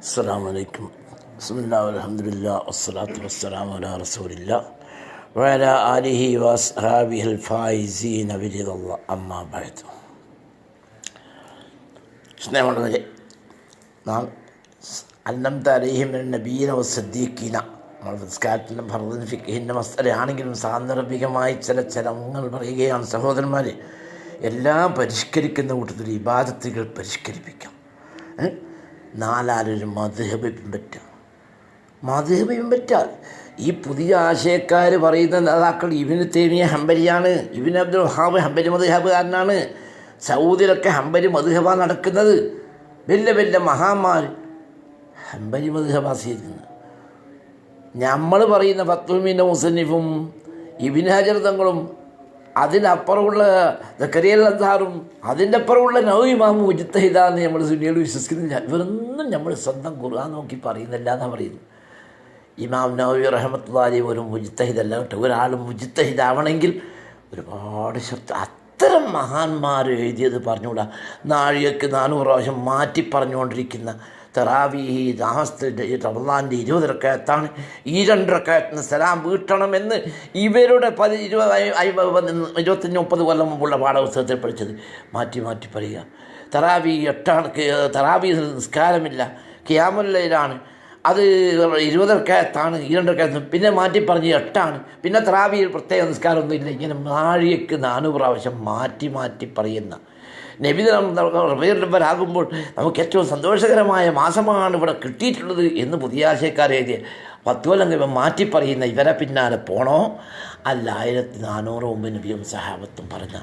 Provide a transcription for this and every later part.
അസ്സലാമു അലൈക്കും. ബിസ്മില്ലാഹി വൽഹംദുലില്ലാഹി വസ്സലാത്തു വസ്സലാമു അലാ റസൂലില്ലാഹി വഅലാ ആലിഹി വഅസ്ഹാബിഹിൽ ഫായിസീന ബിറിദല്ലാഹി അമ്മാ ബഅദ്. സ്നേഹമുള്ളവരെ, നാം അന്നംത അലൈഹിം മിനൻ നബിയ്യീന വസ്സദ്ദീഖീന, നമ്മൾ നിസ്കാരത്തിൻ്റെ ഫർദിൻ്റെ ഫിഖ്ഹിൻ്റെ മസ്അലയാണെങ്കിലും സാന്ദർഭികമായി ചില ചലങ്ങൾ പറയുകയാണ്. സഹോദരന്മാരെ, എല്ലാം പരിഷ്കരിക്കുന്ന കൂട്ടത്തിൽ ഇബാദത്തുകൾ പരിഷ്കരിപ്പിക്കാം. നാലാലൊരു മദ്ഹബ് പിൻപറ്റുക. ഈ പുതിയ ആശയക്കാർ പറയുന്ന നേതാക്കൾ ഇബ്നു തൈമിയ്യ ഹംബലിയാണ്, ഇബ്നു അബ്ദുൽ വഹാബ് ഹംബലി മദ്ഹബുകാരനാണ്. സൗദിയിലൊക്കെ ഹംബലി മദ്ഹബാണ് നടക്കുന്നത്. വലിയ വലിയ മഹാന്മാർ ഹംബലി മദ്ഹബാ സ്വീകരിക്കുന്നത്. നമ്മൾ പറയുന്ന ഫത്ഹുൽ മീൻ്റെ മുസന്നിഫും ഇബ്നു ഹജർ തങ്ങളും അതിനപ്പുറമുള്ള സക്കരിയ അസ്ഹാറും അതിൻ്റെ അപ്പുറമുള്ള നവവി ഇമാം മുജ്തഹിദാന്ന് നമ്മൾ സുന്നികൾ വിശ്വസിക്കുന്നില്ല. ഇവരൊന്നും നമ്മൾ സ്വന്തം ഖുർആൻ നോക്കി പറയുന്നില്ല എന്നാണ് പറയുന്നത്. ഇമാം നവവി റഹ്മത്തുള്ളാഹി അലൈഹി ഒരു മുജ്തഹിദല്ല കേട്ടോ. ഒരാൾ മുജ്തഹിദാവണമെങ്കിൽ ഒരുപാട് അത്തരം മഹാന്മാർ എഴുതിയത് പറഞ്ഞുകൂടാ. നാഴികക്ക് 400 പ്രാവശ്യം മാറ്റി പറഞ്ഞുകൊണ്ടിരിക്കുന്ന തറാവീഹ് റമളാൻ്റെ 20 റക്അത്താണ്. ഈ 2 റക്അത്തിന് സലാം വീട്ടണമെന്ന് ഇവരുടെ 25-30 കൊല്ലം മുമ്പുള്ള പാഠപുസ്തകത്തിൽ പഠിച്ചത് മാറ്റി മാറ്റി പറയുക. തറാവീഹ് 8ആണ്, തറാവീഹ് നിസ്കാരമില്ല, ഖിയാമുൽ ലൈലാണ്, അത് 20 റക്അത്താണ്, ഈ 2 റക്അത്ത് പിന്നെ മാറ്റി പറഞ്ഞ് 8ആണ്, പിന്നെ തറാവീഹ് പ്രത്യേക നിസ്കാരമൊന്നുമില്ല. ഇങ്ങനെ നാഴികക്ക് 400 പ്രാവശ്യം മാറ്റി മാറ്റി പറയുന്ന റബീഉൽ നമുക്ക് ഏറ്റവും സന്തോഷകരമായ മാസമാണ് ഇവിടെ കിട്ടിയിട്ടുള്ളത് എന്ന് പുതിയ ആശയക്കാർ എഴുതിയ 10 കൊല്ലം കഴിയുമ്പോൾ മാറ്റി പറയുന്ന ഇവരെ പിന്നാലെ പോണോ? അല്ല, 1400 മുമ്പ് നബിയും സഹാബത്തും പറഞ്ഞ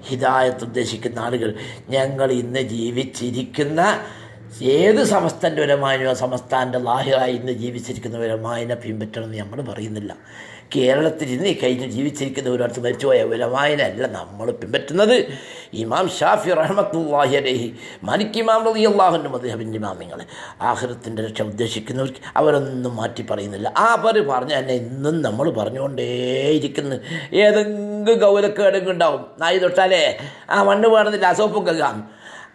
ഹിദായത്ത് ഉദ്ദേശിക്കുന്ന ആളുകൾ ഞങ്ങൾ ഇന്ന് ജീവിച്ചിരിക്കുന്ന ഏത് സമസ്തൻ്റെ ഉലമാനോ സമസ്താൻ്റെ ലാഹിറായി ഇന്ന് ജീവിച്ചിരിക്കുന്ന ഉലമാനെ പിൻപറ്റണമെന്ന് നമ്മൾ പറയുന്നില്ല. കേരളത്തിൽ ഇന്ന് കഴിഞ്ഞ് ജീവിച്ചിരിക്കുന്ന ഒരിടത്ത് മരിച്ചുപോയ ഉലമാനല്ല നമ്മൾ പിൻപറ്റുന്നത്. ഇമാം ഷാഫി റഹ്മത്തുള്ളാഹി അലൈഹി, മാലിക് ഇമാം റളിയല്ലാഹു മദ്ഹബിൻ്റെ ഇമാമിങ്ങൾ, ആഖിറത്തിൻ്റെ രക്ഷ ഉദ്ദേശിക്കുന്നവർക്ക് അവരൊന്നും മാറ്റി പറയുന്നില്ല. അവർ പറഞ്ഞ തന്നെ ഇന്നും നമ്മൾ പറഞ്ഞുകൊണ്ടേയിരിക്കുന്നു. ഏതെങ്കിലും കൗലക്കേടെങ്കിലും ഉണ്ടാവും. നായി തൊട്ടാലേ ആ മണ്ണ് വേണമെന്നില്ല, സോപ്പും കഴുകാം.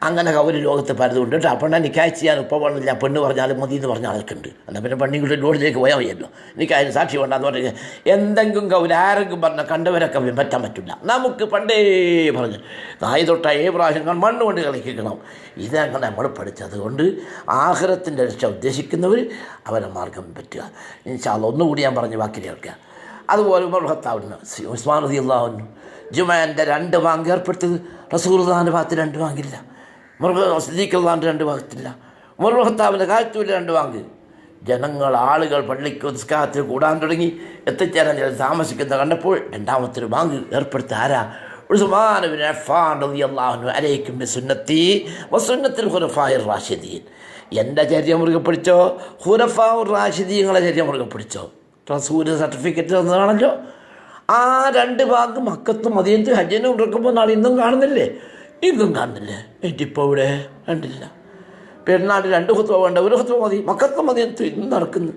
അങ്ങനെ കൗല് ലോകത്ത് പലതുണ്ട് കേട്ടോ. പെണ്ണെ നിക്കാഹ് ചെയ്യാൻ ഇപ്പോൾ വേണമെന്നില്ല, പെണ്ണ് പറഞ്ഞാലും മതി എന്ന് പറഞ്ഞ ആൾക്കുണ്ട്. എന്നാൽ പിന്നെ പെണ്ണിങ്ങളുടെ ലോഡിലേക്ക് പോയാൽ മതിയല്ലോ. നിക്കാഹിന് സാക്ഷി വേണ്ടെന്ന് പറഞ്ഞാൽ എന്തെങ്കിലും കൗല് ആരെങ്കിലും പറഞ്ഞാൽ കണ്ടവരൊക്കെ പറ്റാൻ പറ്റില്ല. നമുക്ക് പണ്ടേ പറഞ്ഞു നായി തൊട്ട പ്രാവശ്യം മണ്ണ് കൊണ്ട് കളിക്കണം. ഇതങ്ങനെ നമ്മൾ പഠിച്ചത് കൊണ്ട് ആഖിറത്തിൻ്റെ രക്ഷ ഉദ്ദേശിക്കുന്നവർ അവരെ മാർഗം പറ്റുക. ഇൻഷാ അല്ലാഹ് ഒന്നുകൂടി ഞാൻ പറഞ്ഞ് ബാക്കി കേൾക്കുക. അതുപോലെ ഉമർ ഖത്താബിന് ഉസ്മാൻ റളിയല്ലാഹു അൻഹു ജുമഅൻ്റെ 2 ബാങ്ക് ഏർപ്പെടുത്തത്. റസൂലുള്ളാഹിൻ്റെ ഭാഗത്ത് 2 ബാങ്കില്ല, സിദ്ദീഖുള്ളാഹിൻ്റെ 2 ഭാഗത്തില്ല. ഉമർ ഖത്താബിൻ്റെ കാലത്തുമില്ല 2 ബാങ്ക്. ആളുകൾ പള്ളിക്ക് നിസ്കാരത്തിൽ കൂടാൻ തുടങ്ങി, എത്തിച്ചേരാൻ താമസിക്കുന്ന കണ്ടപ്പോൾ 2ാമത്തെ ബാങ്ക് ഏർപ്പെടുത്ത ആരാ? ഉസ്മാൻ ഇബ്നു അഫ്ഫാൻ റളിയല്ലാഹു അൻഹു അലൈക്കും ബിസുന്നത്തി വസുന്നത്തിൽ ഖുലഫാഇർ റാഷിദീൻ. എൻ്റെ ചര്യ മുറുകെ പിടിച്ചോ, ഖുലഫാഉർ റാഷിദീങ്ങളെ ചര്യ മുറുകെ പിടിച്ചോ. റസൂൽ സർട്ടിഫിക്കറ്റ് തന്നതാണല്ലോ. ആ 2 ബാങ്ക് മക്കത്തും മദീനത്തും ഹജ്ജിനും ഉറക്കുമ്പോൾ നാളെ ഇന്നും കാണുന്നില്ലേ? ഇന്നും കാണുന്നില്ലേ? ഇപ്പോൾ ഇവിടെ കണ്ടില്ല. പെരുന്നാളിൽ 2 ഖുത്ബ വേണ്ട, 1 ഖുത്ബ മതി. മക്കത്തും മദീനത്തും ഇന്നും നടക്കുന്നു.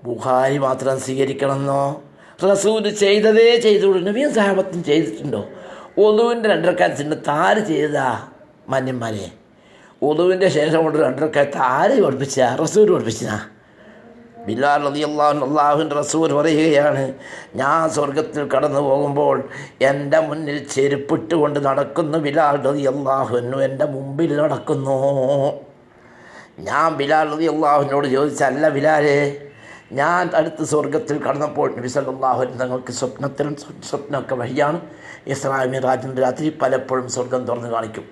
ബുഖാരി മാത്രം സ്വീകരിക്കണമെന്നോ? റസൂൽ ചെയ്തതേ ചെയ്തുള്ളൂ. നബിയും സഹാബത്തും ചെയ്തിട്ടുണ്ടോ? ഉളുവിൻ്റെ 2 റക്അത്ത് സുന്നത്ത് ആര് ചെയ്തതാ? മാന്യന്മാരെ, ഉളുവിൻ്റെ ശേഷം കൊണ്ട് 2 റക്അത്ത് ആര് പഠിപ്പിച്ച? റസൂൽ പഠിപ്പിച്ചാ? ബിലാൽ റളിയല്ലാഹു അൻഹു, അല്ലാഹുവിൻ്റെ റസൂൽ പറയുകയാണ്, ഞാൻ സ്വർഗത്തിൽ കടന്നു പോകുമ്പോൾ എൻ്റെ മുന്നിൽ ചെരുപ്പിട്ടുകൊണ്ട് നടക്കുന്നു ബിലാൽ റളിയല്ലാഹു അൻഹു എൻ്റെ മുമ്പിൽ നടക്കുന്നു. ഞാൻ ബിലാൽ റളിയല്ലാഹു അൻഹുവിനോട് ചോദിച്ചല്ല ബിലാലേ, ഞാൻ അടുത്ത് സ്വർഗത്തിൽ കടന്നപ്പോൾ നബി സല്ലല്ലാഹു അലൈഹി വസല്ലം തങ്ങൾക്ക് സ്വപ്നമൊക്കെ വഴിയാണ്. ഇസ്രാ മിഅ്റാജിൻ്റെ രാത്രി പലപ്പോഴും സ്വർഗം തുറന്ന് കാണിക്കും.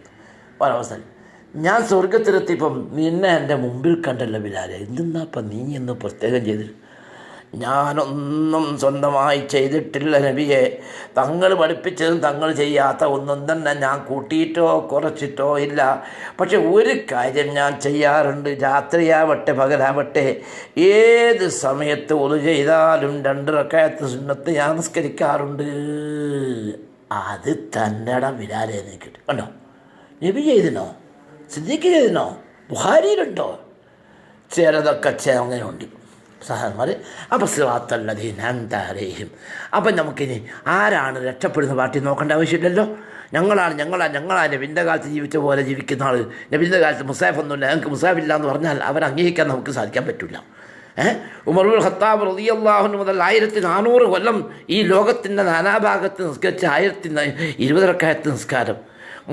ഒരവസരം ഞാൻ സ്വർഗത്തിലെത്തിയപ്പം നിന്നെ എൻ്റെ മുമ്പിൽ കണ്ടല്ലോ ബിലാലെ, എന്തെന്നാപ്പം നീ എന്ന് പ്രത്യേകം ചെയ്തിട്ട്? ഞാനൊന്നും സ്വന്തമായി ചെയ്തിട്ടില്ല നബിയെ. തങ്ങൾ പഠിപ്പിച്ചതും തങ്ങൾ ചെയ്യാത്ത ഒന്നും തന്നെ ഞാൻ കൂട്ടിയിട്ടോ കുറച്ചിട്ടോ ഇല്ല. പക്ഷെ ഒരു കാര്യം ഞാൻ ചെയ്യാറുണ്ട്, രാത്രിയാവട്ടെ പകലാവട്ടെ ഏത് സമയത്ത് ഒളു ചെയ്താലും 2 റക്അത്ത് സുന്നത്ത് ഞാൻ നിസ്കരിക്കാറുണ്ട്. അത് തന്നെടാ ബിലാലെ നിൽക്കട്ടെ. കണ്ടോ, നബി ചെയ്തിനോ? സിദ്ദീഖ് ചെയ്തിനോ? ബുഖാരിയിലുണ്ടോ? ചിലതൊക്കെ അങ്ങനെ ഉണ്ട്. സഹന്മാർ. അപ്പോൾ സിറാത്തല്ലദീന അൻഅംത അലൈഹിം. അപ്പം നമുക്കിനി ആരാണ് രക്ഷപ്പെടുന്ന പാർട്ടി നോക്കേണ്ട ആവശ്യമില്ലല്ലോ. ഞങ്ങളാണ് നബിൻ്റെ കാലത്ത് ജീവിച്ച പോലെ ജീവിക്കുന്ന ആൾ. നബിൻ്റെ കാലത്ത് മുസാഫൊന്നുമില്ല, ഞങ്ങൾക്ക് മുസാഫില്ല എന്ന് പറഞ്ഞാൽ അവർ അംഗീകരിക്കാൻ നമുക്ക് സാധിക്കാൻ പറ്റില്ല. ഉമറുൽ ഖത്താബ് റളിയല്ലാഹു അൻഹു മുതൽ 1400 കൊല്ലം ഈ ലോകത്തിൻ്റെ നാനാഭാഗത്ത് നിസ്കരിച്ച 1020 റക്അത്ത് നിസ്കാരം.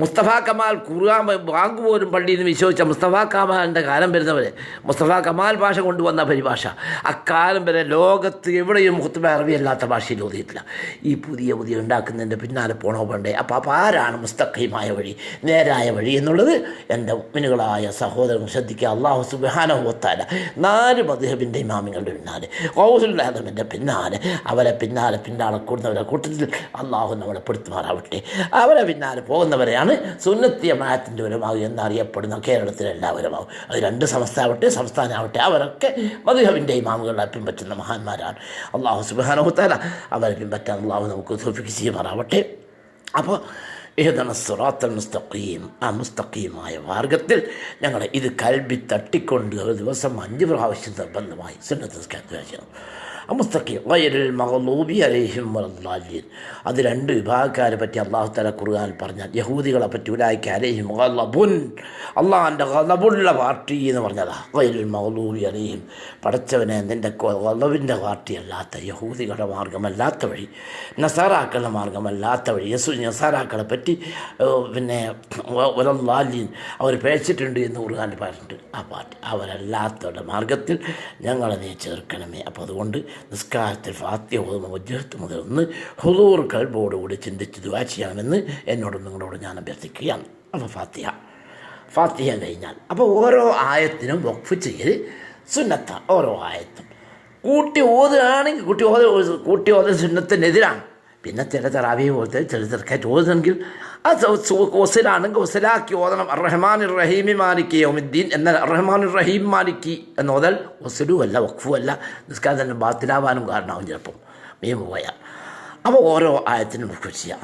മുസ്തഫ കമാൽ ഖുർആൻ ബാങ്ക് പോലും പള്ളിയിൽ നിന്ന് വിശ്വസിച്ച മുസ്തഫ കമാലിൻ്റെ കാലം വരുന്നവരെ മുസ്തഫ കമാൽ ഭാഷ കൊണ്ടുവന്ന പരിഭാഷ അക്കാലം വരെ ലോകത്ത് എവിടെയും ഖുത്ബ അറബി അല്ലാത്ത ഭാഷയിൽ ഓതിയിട്ടില്ല. ഈ പുതിയ ഉണ്ടാക്കുന്നതിൻ്റെ പിന്നാലെ പോണോ വേണ്ടേ? അപ്പോൾ ആരാണ് മുസ്തഖീമായ വഴി, നേരായ വഴി എന്നുള്ളത് എൻ്റെ മുഅ്മിനുകളായ സഹോദരൻ ശ്രദ്ധിക്കുക. അല്ലാഹു സുബ്ഹാനഹു വ തആല 4 മദ്ഹബിൻ്റെ ഇമാമിങ്ങളുടെ പിന്നാലെ ഖൗസുൽ ആദമിൻ്റെ പിന്നാലെ അവരെ പിന്നാലെ കൂടുന്നവരുടെ കൂട്ടത്തിൽ അള്ളാഹു നമ്മളെ പെടുത്തുമാറാവട്ടെ. അവരെ പിന്നാലെ പോകുന്നവരെയാണ് സുന്നത്തി ജമാഅത്തിൻ്റെ ഉലമാവ് എന്നറിയപ്പെടുന്ന കേരളത്തിലെ എല്ലാവരുമാവും. അത് 2 സംസ്ഥാനമാവട്ടെ അവരൊക്കെ മദ്ഹബിൻ്റെ ഇമാമുകളെ പിൻപറ്റുന്ന മഹാന്മാരാണ്. അള്ളാഹു സുബ്ഹാനഹു വ തആല അവരെ പിൻപറ്റാൻ അള്ളാഹു നമുക്ക് തൗഫീഖ് ചെയ്യുമാറാവട്ടെ. അപ്പോൾ ഇഹ്ദിന സിറാത്തൽ മുസ്തഖീം, ആ മുസ്തഖീമായ മാർഗത്തിൽ ഞങ്ങളെ ഇത് കൽബി തട്ടിക്കൊണ്ട് ഒരു ദിവസം 5 പ്രാവശ്യം നിർബന്ധമായി സുന്നത്ത് നിസ്കാരം ചെയ്യണം. മുസ്തഖീം ഗൈറിൽ മഗ്ളൂബി അലൈഹിം വലദ്ദാലിൻ. അത് 2 വിഭാഗക്കാരെ പറ്റി അല്ലാഹു തആല ഖുർആനിൽ പറഞ്ഞാൽ യഹൂദികളെ പറ്റി ഉലൈക അലൈഹിം ഗളബുൻ, അള്ളാഹിൻ്റെ ഗളബുള്ള പാർട്ടി എന്ന് പറഞ്ഞതാ. ഗൈറിൽ മഗ്ളൂബി അലൈഹിം, പടച്ചവനെ നിൻ്റെ ഗളബിൻ്റെ പാർട്ടി അല്ലാത്ത, യഹൂദികളുടെ മാർഗമല്ലാത്ത വഴി, നസാറാക്കളുടെ മാർഗമല്ലാത്ത വഴി. നസാറാക്കളെ പറ്റി പിന്നെ വലദ്ദാലിൻ അവർ പേച്ചിട്ടുണ്ട് എന്ന് ഖുർആനിൽ പറഞ്ഞിട്ടുണ്ട്. ആ പാർട്ടി അവരല്ലാത്തവരുടെ മാർഗത്തിൽ ഞങ്ങളെ നീ ചേർക്കണമേ. അപ്പോൾ അതുകൊണ്ട് നിസ്കാരത്തിൽ ഫാത്തിഹ ഓതുമ്പോൾ വജ്ഹത്ത് മുതൽ ഹുദൂർ ഖൽബോടുകൂടി ചിന്തിച്ച് ദുആ ചെയ്യണമെന്ന് എന്നോടും നിങ്ങളോട് ഞാൻ അഭ്യർത്ഥിക്കുകയാണ്. അപ്പോൾ ഫാത്തിഹ കഴിഞ്ഞാൽ അപ്പോൾ ഓരോ ആയത്തിനും വഖഫ് ചെയ്യൽ സുന്നത്താണ്. ഓരോ ആയത്തും കൂട്ടി ഓതുകയാണെങ്കിൽ കൂട്ടി ഓതൽ സുന്നത്തിനെതിരാണ്. പിന്നെ ചില തറാവീഹ് പോലത്തെ ചില ചെറുക്കായിട്ട് ഓതുന്നെങ്കിൽ അത് ഒസിലാണെങ്കിൽ ഒസിലാക്കി ഓതണം. അർറഹ്മാനിർ റഹീമി മാലിക്കി യൗമിദ്ദീൻ എന്ന അർറഹ്മാനിർ റഹീം മാലിക്കി എന്ന് ഓതൽ ഒസിലും അല്ല വഖഫും അല്ല, നിസ്കാരം തന്നെ ബാത്തിലാവാനും കാരണമാവും ചിലപ്പം മീമ് പോയാൽ. അപ്പോൾ ഓരോ ആയത്തിനും വഖഫ് ചെയ്യാം.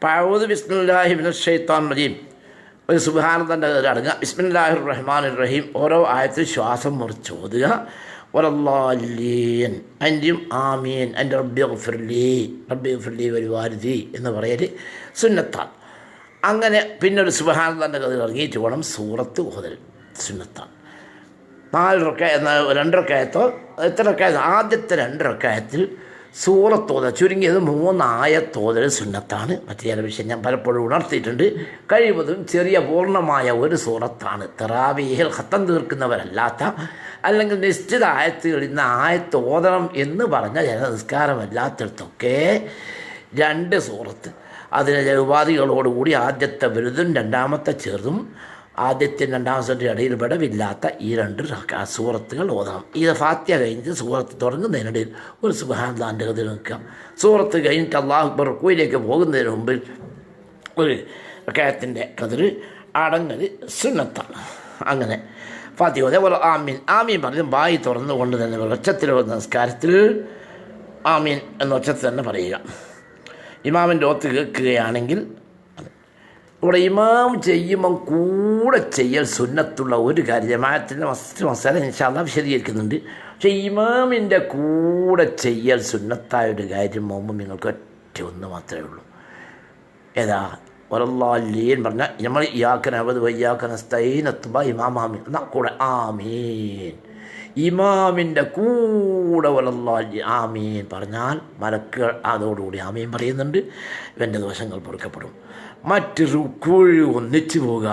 പഅഊദു ബിസ്മില്ലാഹി മിനശ് ശൈത്വാനിർ റജീം, ഒരു സുബ്ഹാനല്ലാഹ് അടങ്ങുക. ബിസ്മില്ലാഹിർ റഹ്മാനിർ റഹീം ഓരോ ആയത്തിൽ ശ്വാസം മുറിച്ച് ഓതുക. വലദ്ദാലിൻ അൻ്റെയും ആമീൻ എൻ്റെ റബ്ബി ഗഫിർലി വലിവാരിദി എന്ന് പറയൽ സുന്നത്താണ്. അങ്ങനെ പിന്നെ ഒരു സുബ്ഹാനല്ലാഹ് കഥ ഇറങ്ങിയിട്ട് വേണം സൂറത്ത് ഓതൽ സുന്നത്താണ്. 2 റക്അത്തോ എത്ര റക്അത്ത്? ആദ്യത്തെ 2 റക്അത്തിൽ സൂറത്ത് ഓതൽ ചുരുങ്ങിയത് 3 ആയത്ത് ഓതൽ സുന്നത്താണ്. മറ്റു ചില വിഷയം ഞാൻ പലപ്പോഴും ഉണർത്തിയിട്ടുണ്ട്. കഴിവതും ചെറിയ പൂർണ്ണമായ ഒരു സൂറത്താണ്. തറാവീഹിൽ ഖത്തം തീർക്കുന്നവരല്ലാത്ത അല്ലെങ്കിൽ നിശ്ചിത ആയത്തുകൾ ഇന്ന് ആയത്ത് ഓതണം എന്ന് പറഞ്ഞ ചില നിസ്കാരമല്ലാത്തടത്തൊക്കെ 2 സൂറത്ത് അതിന് ചില ഉപാധികളോടുകൂടി ആദ്യത്തെ വലുതും രണ്ടാമത്തെ ചെറുതും ആദ്യത്തെ രണ്ടാമത്തെ ഇടയിൽ വിടവില്ലാത്ത ഈ 2 സൂറത്തുകൾ ഓതണം. ഇത് ഫാത്തിഹ കഴിഞ്ഞിട്ട് സൂറത്ത് തുടങ്ങുന്നതിനിടയിൽ ഒരു സുബ്ഹാനല്ലാഹിൻ്റെ കഥ നിൽക്കാം. സൂറത്ത് കഴിഞ്ഞിട്ട് അല്ലാഹു അക്ബർ റുക്കൂയിലേക്ക് പോകുന്നതിന് മുമ്പിൽ ഒരു റക്അത്തിൻ്റെ കതിർ അടങ്ങൽ സുന്നത്താണ്. അങ്ങനെ ഫാത്തിഹ അതേപോലെ ആമീൻ പറഞ്ഞ് ബായി തുറന്നുകൊണ്ട് തന്നെ ഒച്ചത്തിൽ നമസ്കാരത്തിൽ ആമീൻ എന്ന ഒച്ചത്തിൽ തന്നെ പറയുക. ഇമാമിൻ്റെ ഓത്ത് കേൾക്കുകയാണെങ്കിൽ ഇവിടെ ഇമാം ചെയ്യുമ്പം കൂടെ ചെയ്യൽ സുന്നത്തുള്ള ഒരു കാര്യം ജമാഅത്തിൻ്റെ മസാല ഇൻഷാ അല്ലാഹ് വിശദീകരിക്കുന്നുണ്ട്. പക്ഷേ ഇമാമിൻ്റെ കൂടെ ചെയ്യൽ സുന്നത്തായൊരു കാര്യം മുമ്പ് നിങ്ങൾക്ക് ഒന്ന് മാത്രമേ ഉള്ളൂ. ഏതാ? വലദ്ദാലിൻ പറഞ്ഞാൽ നമ്മൾ ഇയ്യാക നഅ്ബുദു വഇയ്യാക നസ്തഈൻ എത്തുമ്പോൾ ഇമാം ആമീൻ എന്നാൽ കൂടെ ആമീൻ. ഇമാമിൻ്റെ കൂടെ വലദ്ദാലിൻ ആമീൻ പറഞ്ഞാൽ മലക്കുകൾ അതോടുകൂടി ആമീൻ പറയുന്നുണ്ട്, ഇവൻ്റെ ദോഷങ്ങൾ പൊറുക്കപ്പെടും. മറ്റ് റുക്കൂഴ് ഒന്നിച്ചു പോവുക.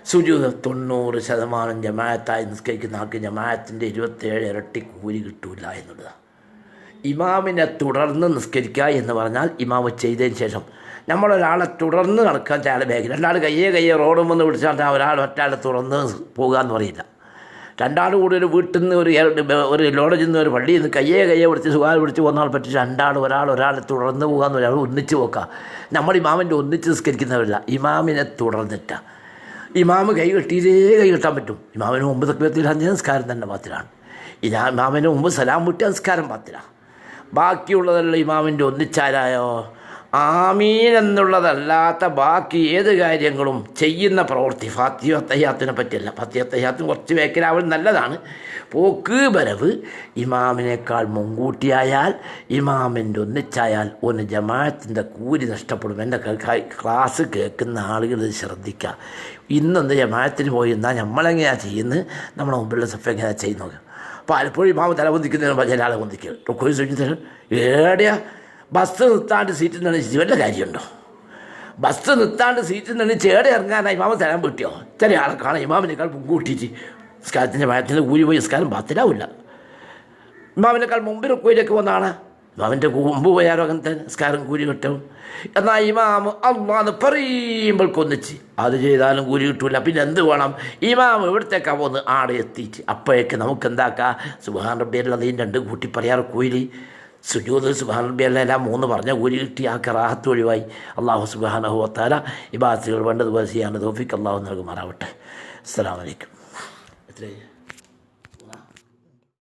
സുജൂദ് 90% ജമാഅത്തായി നിസ്കരിക്കുന്ന ആൾക്ക് ജമാഅത്തിൻ്റെ 27 ഇരട്ടി കൂലി കിട്ടൂല എന്നുള്ളതാണ്. ഇമാമിനെ തുടർന്ന് നിസ്കരിക്കുക എന്ന് പറഞ്ഞാൽ ഇമാമ് ചെയ്തതിന് ശേഷം നമ്മളൊരാളെ തുടർന്ന് നടക്കാൻ അയാളെ ബാഗിൽ 2 കയ്യെ റോഡും വന്ന് പിടിച്ചാൽ ഒരാളെ തുറന്ന് പോകുക എന്ന് പറയില്ല. 2 കൂടി ഒരു വീട്ടിൽ നിന്ന് ഒരു ലോഡ്ജിൽ നിന്ന് ഒരു പള്ളിയിൽ നിന്ന് കയ്യെ പിടിച്ച് സുഖാൽ പിടിച്ച് പോകുന്ന ആൾ പറ്റി ഒരാളെ തുടർന്ന് പോകാമെന്ന് ഒരാൾ ഒന്നിച്ച് പോക്കാം. നമ്മൾ ഇമാമിൻ്റെ ഒന്നിച്ച് നിസ്കരിക്കുന്നവരല്ല, ഇമാമിനെ തുടർന്നിട്ടാണ്. ഇമാമ് കൈ കെട്ടാൻ പറ്റും. ഇമാമിന് മുമ്പ് തക്ബീറത്തുൽ ഇഹ്റാം നിസ്കാരം തന്നെ ബാത്തിലാണ്. ഇമാമിന് മുമ്പ് സലാം വിട്ടിയ നിസ്കാരം ബാത്തിലാണ്. ബാക്കിയുള്ളതെല്ലാം ഇമാമിൻ്റെ ഒന്നിച്ചാരായോ ആമീൻ എന്നുള്ളതല്ലാത്ത ബാക്കി ഏത് കാര്യങ്ങളും ചെയ്യുന്ന പ്രവൃത്തി ഫാത്തിഹ തഹ്യാത്തിനെ പറ്റിയല്ല. ഫാത്തിഹ തഹ്യാത്തും കുറച്ച് വേക്കലാവൽ നല്ലതാണ്. പോക്ക് വരവ് ഇമാമിനേക്കാൾ മുൻകൂട്ടിയായാൽ, ഇമാമിൻ്റെ ഒന്നിച്ചായാൽ ഒന്ന് ജമാഅത്തിൻ്റെ കൂലി നഷ്ടപ്പെടും. എൻ്റെ ക്ലാസ് കേൾക്കുന്ന ആളുകൾ ഇത് ശ്രദ്ധിക്കുക. ഇന്നൊന്ന് ജമാഅത്തിന് പോയി എന്നാൽ നമ്മളെങ്ങനെയാണ് ചെയ്യുന്നത്, നമ്മളെ മുമ്പിലുള്ള സഫ എങ്ങനെയാണ് ചെയ്യുന്നത്. പലപ്പോഴും ഇമാമ് തല പൊന്തിക്കുന്നതിന് ചില ആളെ പൊന്തിക്കുക. റുക്കോയും സുജൂദും ഏടെയാ ബസ് നിർത്താണ്ട് സീറ്റിൽ നിന്ന് വല്ല കാര്യമുണ്ടോ? ബസ് നിർത്താണ്ട് സീറ്റിൽ നിന്ന് ചേടെ ഇറങ്ങാനായി ഇമാമ തരാൻ പറ്റിയോ? ചില ആളെ കാണാം ഇമാമിനേക്കാൾ മുൻകൂട്ടിയിട്ട് നിസ്കാരത്തിൻ്റെ ഭയത്തിൻ്റെ കൂലി പോയി നിസ്കാരം ബാത്തിലാവില്ല. ഇമാമിനേക്കാൾ മുമ്പിൽ റുക്കോയിലേക്ക് വന്നാണ്, ഇമാമിൻ്റെ മുമ്പ് പോയാലോ അങ്ങനത്തെ നിസ്കാരം കൂലി കിട്ടും. എന്നാൽ ഇമാമ് അള്ളാന്ന് പറയുമ്പോൾ കൊന്നിച്ച് അത് ചെയ്താലും കൂലി കിട്ടൂല. പിന്നെ എന്ത് വേണം? ഇമാം എവിടത്തേക്കാ പോകുന്നത് ആടെ എത്തിയിട്ട് അപ്പോഴേക്ക് നമുക്ക് എന്താക്കാം, സുബ്ഹാൻ റബ്ബിയൽ അദീം 2 കൂട്ടി പറയാറ് കൂലി, സുജൂദ് സുബ്ഹാൻ റബ്ബിയൽ അഅ്ല 3 പറഞ്ഞ കൂലി കിട്ടി. ആ കറാഹത്ത് ഒഴിവായി. അല്ലാഹു സുബ്ഹാനഹു വ തആല ഇബാദത്തുകൾ വേണ്ടതുപോലെ ചെയ്യാൻ തൗഫീഖ് അല്ലാഹു നൽകുമാറാവട്ടെ. അസ്സലാമു അലൈക്കും.